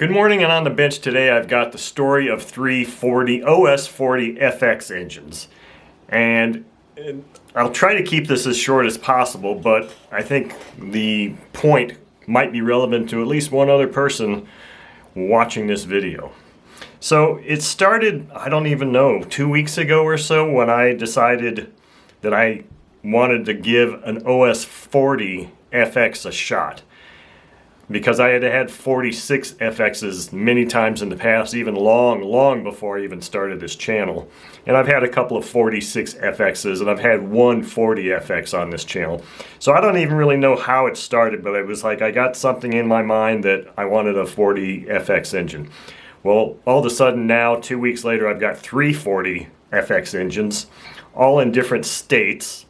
Good morning, and on the bench today I've got the story of three OS 40 FX engines. And I'll try to keep this as short as possible, but I think the point might be relevant to at least one other person watching this video. So it started, I don't even know, 2 weeks ago or so when I decided that I wanted to give an OS 40 FX a shot. Because I had 46 FXs many times in the past, even long before I even started this channel. And I've had a couple of 46 FXs, and I've had one 40 FX on this channel. So I don't even really know how it started, but it was like I got something in my mind that I wanted a 40 FX engine. Well, all of a sudden now, 2 weeks later, I've got three 40 FX engines, all in different states,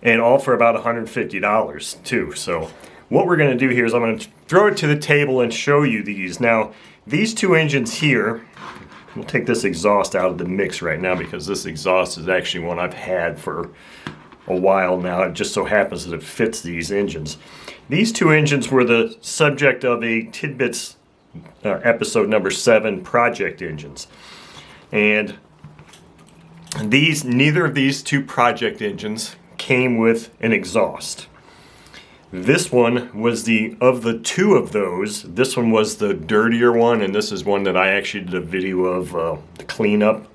and all for about $150 too. So what we're going to do here is I'm going to throw it to the table and show you these. Now, these two engines here, we'll take this exhaust out of the mix right now because this exhaust is actually one I've had for a while now. It just so happens that it fits these engines. These two engines were the subject of a Tidbits episode number 7 project engines. And neither of these two project engines came with an exhaust. This one was of the two of those, this one was the dirtier one, and this is one that I actually did a video of the cleanup,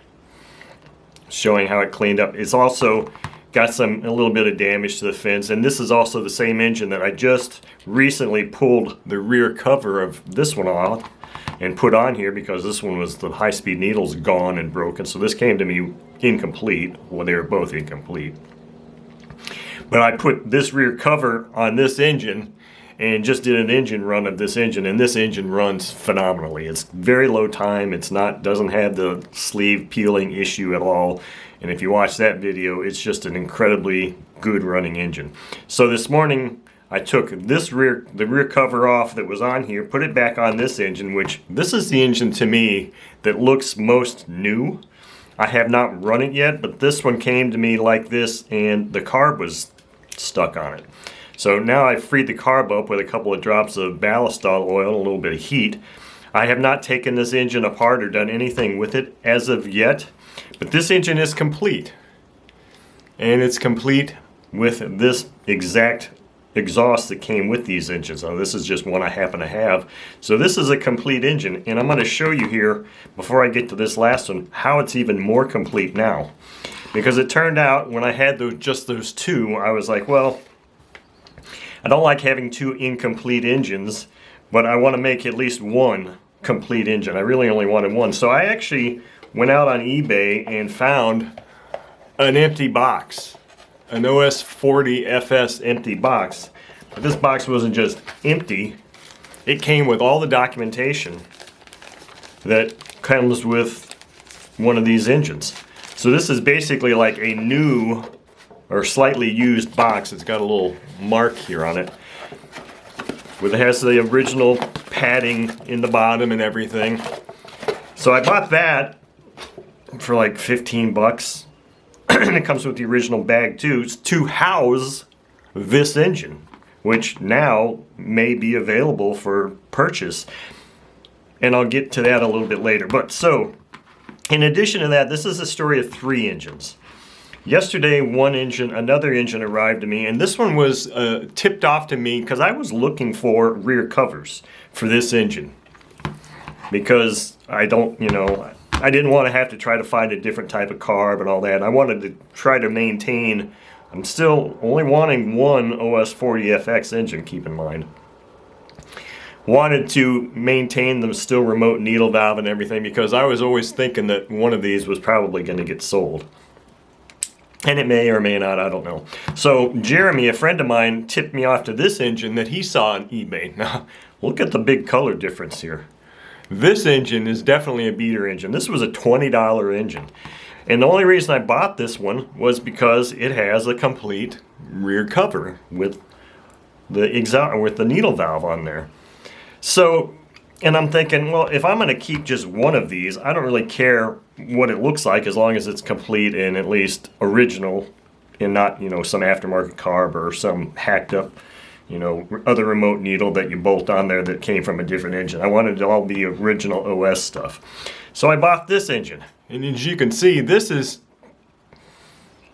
showing how it cleaned up. It's also got a little bit of damage to the fins, and this is also the same engine that I just recently pulled the rear cover of this one off and put on here because this one was the high-speed needles gone and broken, so this came to me incomplete. Well, they were both incomplete. But I put this rear cover on this engine and just did an engine run of this engine, and this engine runs phenomenally. It's very low time. Doesn't have the sleeve peeling issue at all. And if you watch that video, it's just an incredibly good running engine. So this morning I took the rear cover off that was on here, put it back on this engine, which this is the engine to me that looks most new. I have not run it yet, but this one came to me like this, and the carb was stuck on it. So now I've freed the carb up with a couple of drops of ballistol oil and a little bit of heat. I have not taken this engine apart or done anything with it as of yet, but this engine is complete. And it's complete with this exact exhaust that came with these engines. Now, this is just one I happen to have. So this is a complete engine, and I'm going to show you here, before I get to this last one, how it's even more complete now. Because it turned out when I had just those two, I was like, well, I don't like having two incomplete engines, but I want to make at least one complete engine. I really only wanted one. So I actually went out on eBay and found an empty box, an OS 40 FS empty box. But this box wasn't just empty, it came with all the documentation that comes with one of these engines. So this is basically like a new or slightly used box. It's got a little mark here on it. It has the original padding in the bottom and everything. So I bought that for like 15 bucks. And it comes with the original bag too, to house this engine, which now may be available for purchase. And I'll get to that a little bit later. But so, in addition to that, this is a story of three engines. Yesterday, another engine arrived to me, and this one was tipped off to me because I was looking for rear covers for this engine. Because I didn't want to have to try to find a different type of carb and all that. I wanted to try to maintain, I'm still only wanting one OS 40 FX engine, keep in mind. Wanted to maintain the still remote needle valve and everything because I was always thinking that one of these was probably going to get sold. And it may or may not, I don't know. So Jeremy, a friend of mine, tipped me off to this engine that he saw on eBay. Now, look at the big color difference here. This engine is definitely a beater engine. This was a $20 engine. And the only reason I bought this one was because it has a complete rear cover with the needle valve on there. So, and I'm thinking, well, if I'm going to keep just one of these, I don't really care what it looks like as long as it's complete and at least original and not, some aftermarket carb or some hacked up you know, other remote needle that you bolt on there that came from a different engine. I wanted it to all be original OS stuff. So I bought this engine. And as you can see,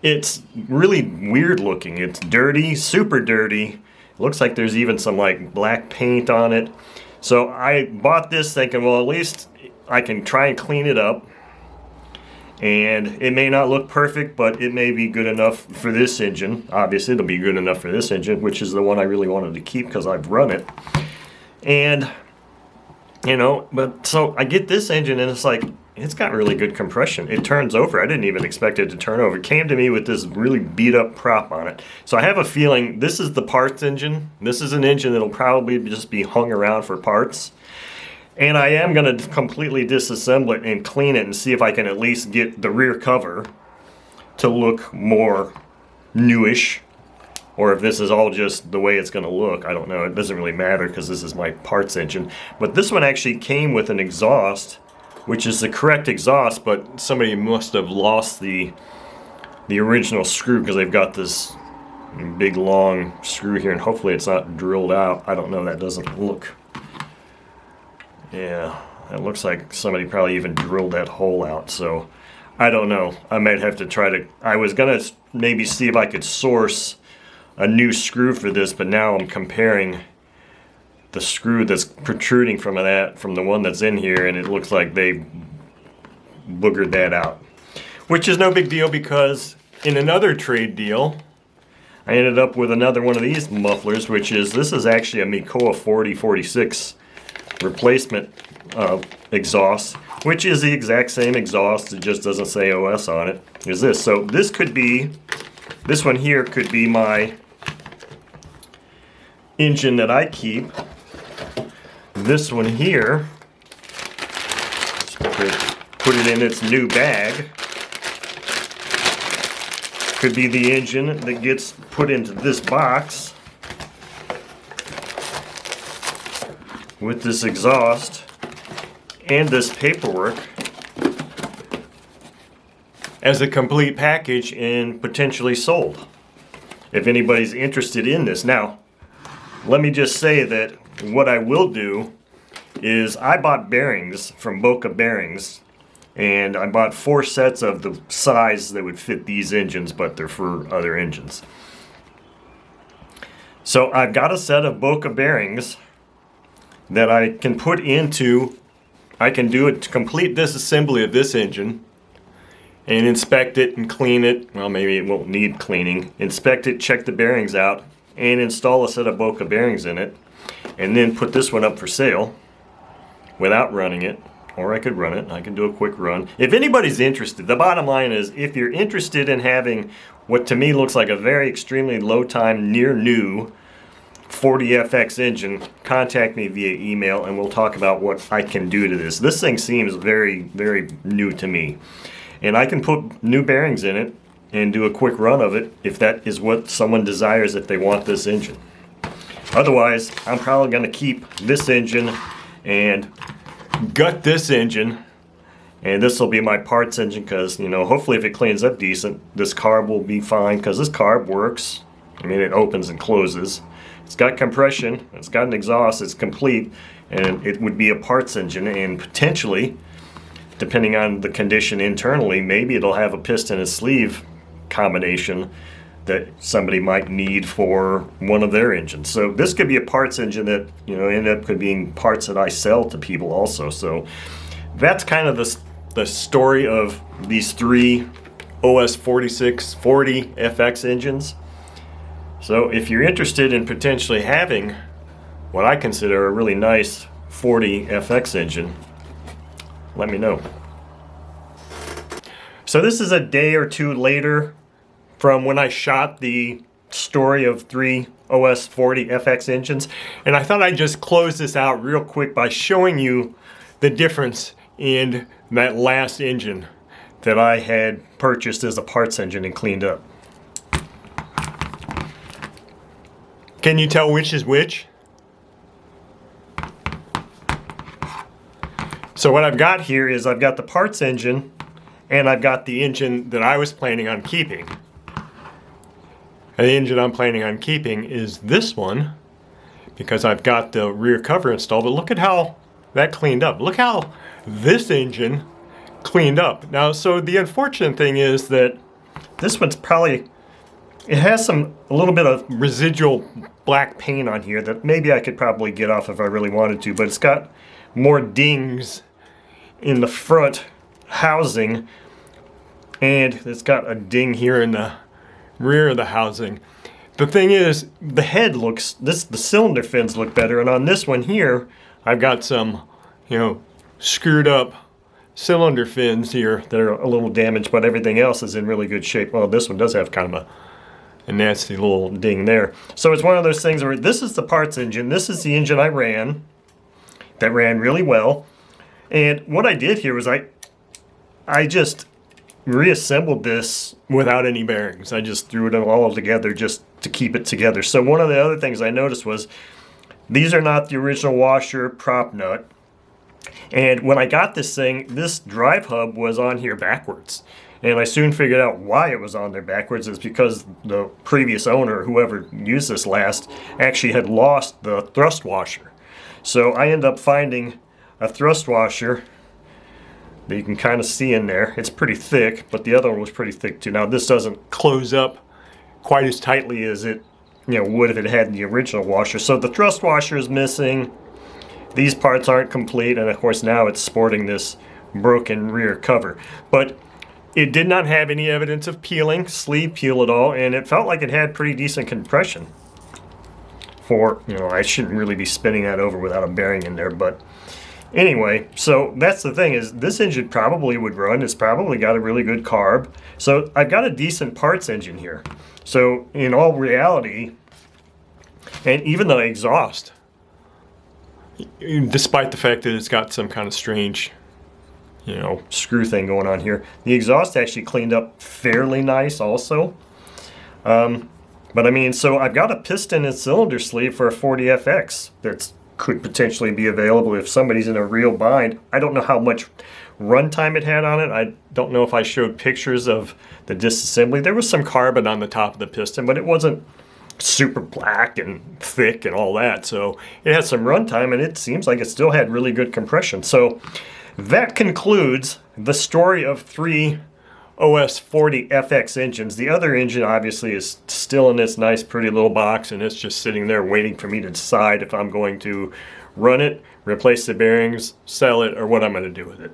it's really weird looking. It's dirty, super dirty. It looks like there's even some like black paint on it. So I bought this thinking, well, at least I can try and clean it up. And it may not look perfect, but it may be good enough for this engine. Obviously, it'll be good enough for this engine, which is the one I really wanted to keep because I've run it. And, you know, but so I get this engine and it's like, it's got really good compression. It turns over. I didn't even expect it to turn over. It came to me with this really beat up prop on it. So I have a feeling this is the parts engine. This is an engine that'll probably just be hung around for parts. And I am going to completely disassemble it and clean it and see if I can at least get the rear cover to look more newish. Or if this is all just the way it's going to look. I don't know. It doesn't really matter because this is my parts engine. But this one actually came with an exhaust, which is the correct exhaust, but somebody must have lost the original screw because they've got this big long screw here, and hopefully it's not drilled out. I don't know. That doesn't look... Yeah, it looks like somebody probably even drilled that hole out, so I don't know. I might have to try to... I was going to maybe see if I could source a new screw for this, but now I'm comparing the screw that's protruding from the one that's in here, and it looks like they boogered that out. Which is no big deal because in another trade deal, I ended up with another one of these mufflers, which is... This is actually a Mikoa 4046 replacement exhaust, which is the exact same exhaust, it just doesn't say OS on it, is this. So this could be, this one here could be my engine that I keep. This one here, put it in its new bag, could be the engine that gets put into this box with this exhaust and this paperwork as a complete package and potentially sold if anybody's interested in this. Now, let me just say that what I will do is I bought bearings from Boca Bearings, and I bought 4 sets of the size that would fit these engines, but they're for other engines. So I've got a set of Boca bearings that I can put into, I can do a complete disassembly of this engine and inspect it and clean it. Well, maybe it won't need cleaning. Inspect it, check the bearings out, and install a set of Boca bearings in it, and then put this one up for sale without running it. Or I could run it. I can do a quick run. If anybody's interested, the bottom line is, if you're interested in having what to me looks like a very extremely low time, near new 40FX engine, contact me via email and we'll talk about what I can do to this. This thing seems very, very new to me. And I can put new bearings in it and do a quick run of it if that is what someone desires, if they want this engine. Otherwise, I'm probably going to keep this engine and gut this engine, and this will be my parts engine because, you know, hopefully if it cleans up decent, this carb will be fine because this carb works. I mean, it opens and closes. It's got compression, it's got an exhaust, it's complete, and it would be a parts engine, and potentially, depending on the condition internally, maybe it'll have a piston and sleeve combination that somebody might need for one of their engines. So this could be a parts engine that, you know, end up could being parts that I sell to people also. So that's kind of the story of these 3 OS 4640 FX engines. So if you're interested in potentially having what I consider a really nice 40 FX engine, let me know. So this is a day or 2 later from when I shot the story of 3 OS 40 FX engines, and I thought I'd just close this out real quick by showing you the difference in that last engine that I had purchased as a parts engine and cleaned up. Can you tell which is which? So what I've got here is I've got the parts engine and I've got the engine that I was planning on keeping. And the engine I'm planning on keeping is this one, because I've got the rear cover installed, but look at how that cleaned up. Look how this engine cleaned up. Now, so the unfortunate thing is that this one's probably, it has a little bit of residual black paint on here that maybe I could probably get off if I really wanted to, but it's got more dings in the front housing, and it's got a ding here in the rear of the housing. The thing is, the head looks, the cylinder fins look better, and on this one here, I've got some, screwed up cylinder fins here that are a little damaged, but everything else is in really good shape. Well, this one does have kind of a nasty little ding there. So it's one of those things where this is the parts engine, this is the engine I ran, that ran really well. And what I did here was I just reassembled this without any bearings. I just threw it all together just to keep it together. So one of the other things I noticed was these are not the original washer prop nut. And when I got this thing, this drive hub was on here backwards. And I soon figured out why it was on there backwards. It's because the previous owner, whoever used this last, actually had lost the thrust washer. So I ended up finding a thrust washer that you can kind of see in there. It's pretty thick, but the other one was pretty thick too. Now this doesn't close up quite as tightly as it would if it had the original washer. So the thrust washer is missing. These parts aren't complete, and of course now it's sporting this broken rear cover. But it did not have any evidence of peeling, sleeve peel at all, and it felt like it had pretty decent compression. For, I shouldn't really be spinning that over without a bearing in there, but anyway, so that's the thing, is this engine probably would run. It's probably got a really good carb. So I've got a decent parts engine here. So in all reality, and even the exhaust, despite the fact that it's got some kind of strange, screw thing going on here, the exhaust actually cleaned up fairly nice also. But I mean, so I've got a piston and cylinder sleeve for a 40FX that could potentially be available if somebody's in a real bind. I don't know how much runtime it had on it. I don't know if I showed pictures of the disassembly. There was some carbon on the top of the piston, but it wasn't super black and thick and all that. So it had some runtime, and it seems like it still had really good compression. So that concludes the story of 3 OS 40 FX engines. The other engine obviously is still in this nice pretty little box, and it's just sitting there waiting for me to decide if I'm going to run it, replace the bearings, sell it, or what I'm going to do with it.